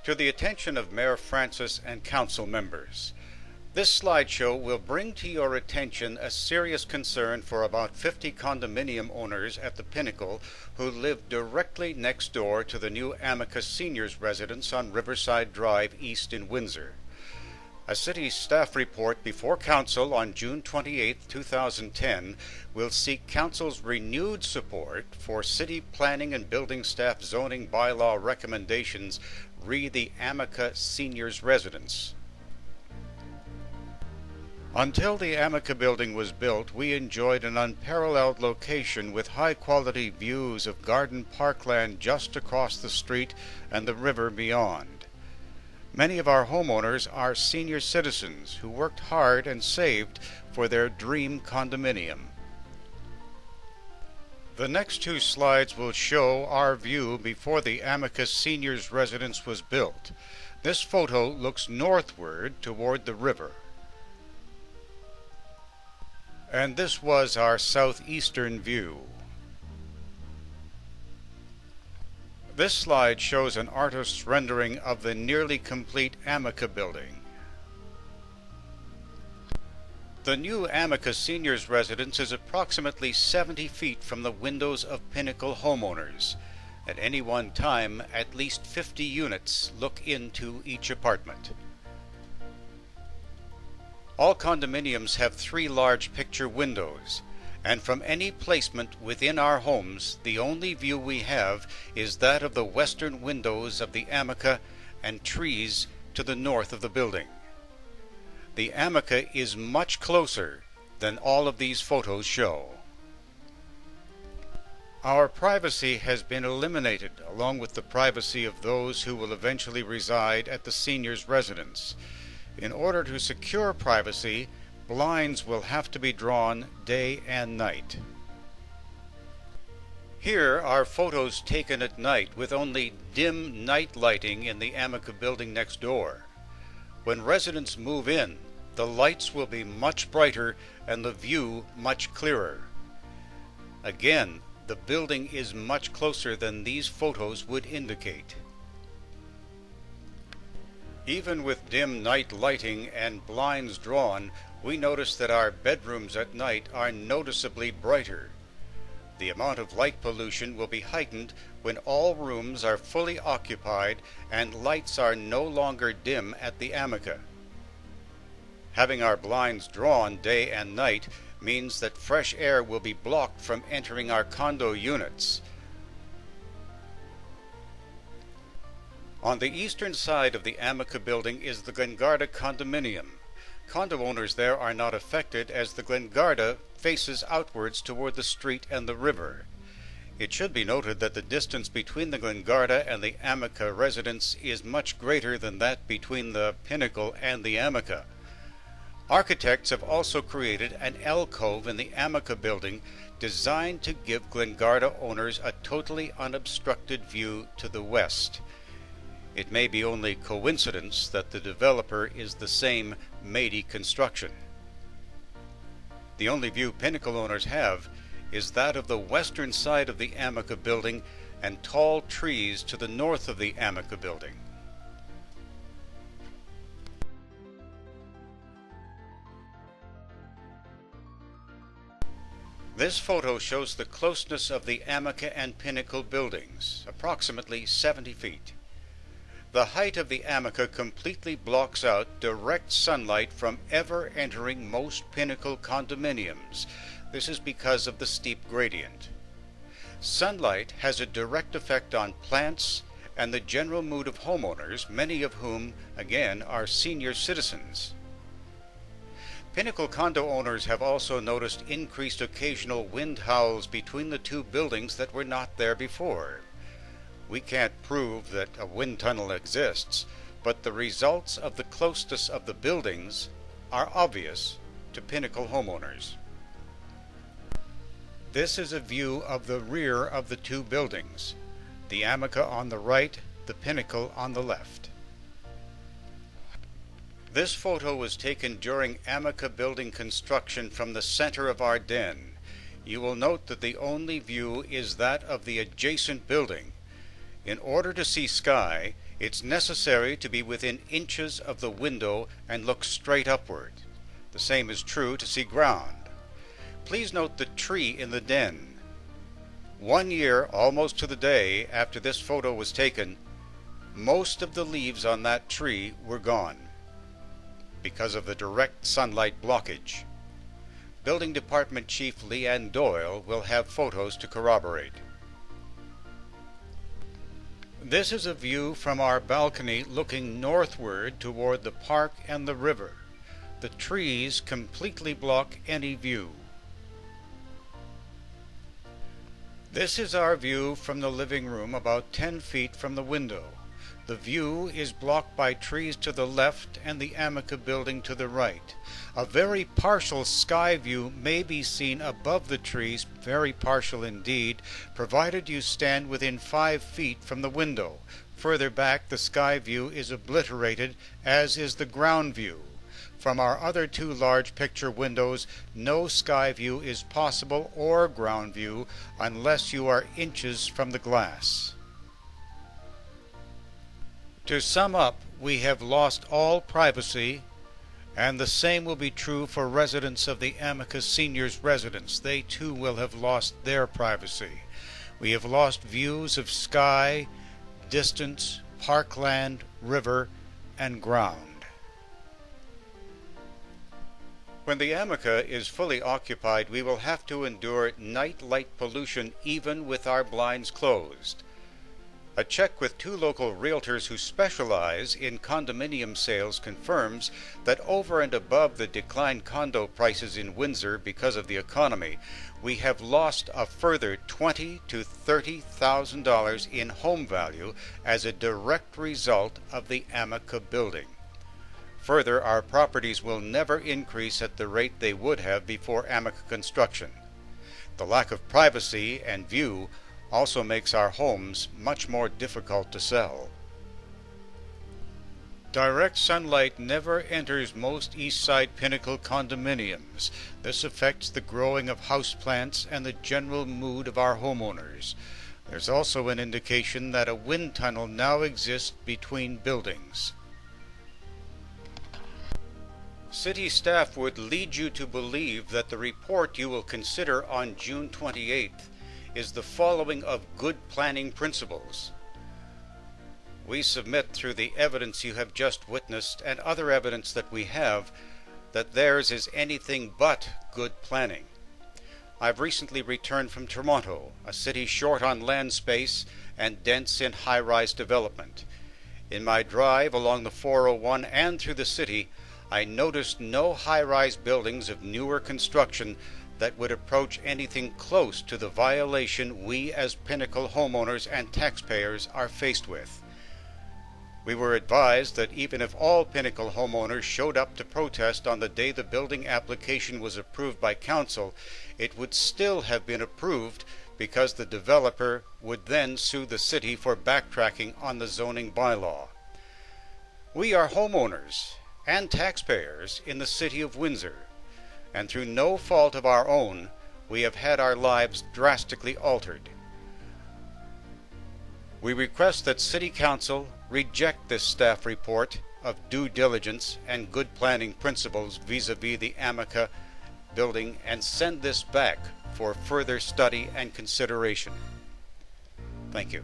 To the attention of Mayor Francis and council members, this slideshow will bring to your attention a serious concern for about 50 condominium owners at the Pinnacle who live directly next door to the new Amica seniors residence on Riverside Drive East in Windsor. A city staff report before council on June 28, 2010 will seek council's renewed support for city planning and building staff zoning bylaw recommendations re the Amica seniors residence. Until the Amica building was built, we enjoyed an unparalleled location with high-quality views of garden parkland just across the street and the river beyond. Many of our homeowners are senior citizens who worked hard and saved for their dream condominium. The next two slides will show our view before the Amica seniors residence was built. This photo looks northward toward the river. And this was our southeastern view. This slide shows an artist's rendering of the nearly complete Amica building. The new Amica seniors residence is approximately 70 feet from the windows of Pinnacle homeowners. At any one time, at least 50 units look into each apartment. All condominiums have 3 large picture windows, and from any placement within our homes, the only view we have is that of the western windows of the Amica and trees to the north of the building. The Amica is much closer than all of these photos show. Our privacy has been eliminated, along with the privacy of those who will eventually reside at the seniors' residence. In order to secure privacy, blinds will have to be drawn day and night. Here are photos taken at night with only dim night lighting in the Amica building next door. When residents move in, the lights will be much brighter and the view much clearer. Again, the building is much closer than these photos would indicate. Even with dim night lighting and blinds drawn, we notice that our bedrooms at night are noticeably brighter. The amount of light pollution will be heightened when all rooms are fully occupied and lights are no longer dim at the Amica. Having our blinds drawn day and night means that fresh air will be blocked from entering our condo units. On the eastern side of the Amica building is the Glengarda condominium. Condo owners there are not affected as the Glengarda faces outwards toward the street and the river. It should be noted that the distance between the Glengarda and the Amica residence is much greater than that between the Pinnacle and the Amica. Architects have also created an alcove in the Amica building designed to give Glengarda owners a totally unobstructed view to the west. It may be only coincidence that the developer is the same Mady construction. The only view Pinnacle owners have is that of the western side of the Amica building and tall trees to the north of the Amica building. This photo shows the closeness of the Amica and Pinnacle buildings, approximately 70 feet. The height of the Amica completely blocks out direct sunlight from ever entering most Pinnacle condominiums. This is because of the steep gradient. Sunlight has a direct effect on plants and the general mood of homeowners, many of whom, again, are senior citizens. Pinnacle condo owners have also noticed increased occasional wind howls between the two buildings that were not there before. We can't prove that a wind tunnel exists, but the results of the closeness of the buildings are obvious to Pinnacle homeowners. This is a view of the rear of the two buildings, the Amica on the right, the Pinnacle on the left. This photo was taken during Amica building construction from the center of our den. You will note that the only view is that of the adjacent building. In order to see sky, It's necessary to be within inches of the window and look straight upward. The same is true to see ground. Please note the tree in the den. 1 year, almost to the day, after this photo was taken, most of the leaves on that tree were gone because of the direct sunlight blockage. Building Department Chief Leanne Doyle will have photos to corroborate. This is a view from our balcony looking northward toward the park and the river. The trees completely block any view. This is our view from the living room about 10 feet from the window. The view is blocked by trees to the left and the Amica building to the right. A very partial sky view may be seen above the trees, very partial indeed, provided you stand within 5 feet from the window. Further back, the sky view is obliterated, as is the ground view. From our other 2 large picture windows, no sky view is possible or ground view unless you are inches from the glass. To sum up, we have lost all privacy, and the same will be true for residents of the Amica Seniors residence. They too will have lost their privacy. We have lost views of sky, distance, parkland, river, and ground. When the Amica is fully occupied, we will have to endure night light pollution even with our blinds closed. A check with 2 local realtors who specialize in condominium sales confirms that over and above the declined condo prices in Windsor because of the economy, we have lost a further $20,000 to $30,000 in home value as a direct result of the Amica building. Further, our properties will never increase at the rate they would have before Amica construction. The lack of privacy and view also makes our homes much more difficult to sell. Direct sunlight never enters most East Side Pinnacle condominiums. This affects the growing of houseplants and the general mood of our homeowners. There's also an indication that a wind tunnel now exists between buildings. City staff would lead you to believe that the report you will consider on June 28th is the following of good planning principles. We submit through the evidence you have just witnessed and other evidence that we have that theirs is anything but good planning. I've recently returned from Toronto, a city short on land space and dense in high-rise development. In my drive along the 401 and through the city, I noticed no high-rise buildings of newer construction that would approach anything close to the violation we as Pinnacle homeowners and taxpayers are faced with. We were advised that even if all Pinnacle homeowners showed up to protest on the day the building application was approved by council, it would still have been approved because the developer would then sue the city for backtracking on the zoning bylaw. We are homeowners and taxpayers in the city of Windsor, and through no fault of our own, we have had our lives drastically altered. We request that City Council reject this staff report of due diligence and good planning principles vis-a-vis the Amica building and send this back for further study and consideration. Thank you.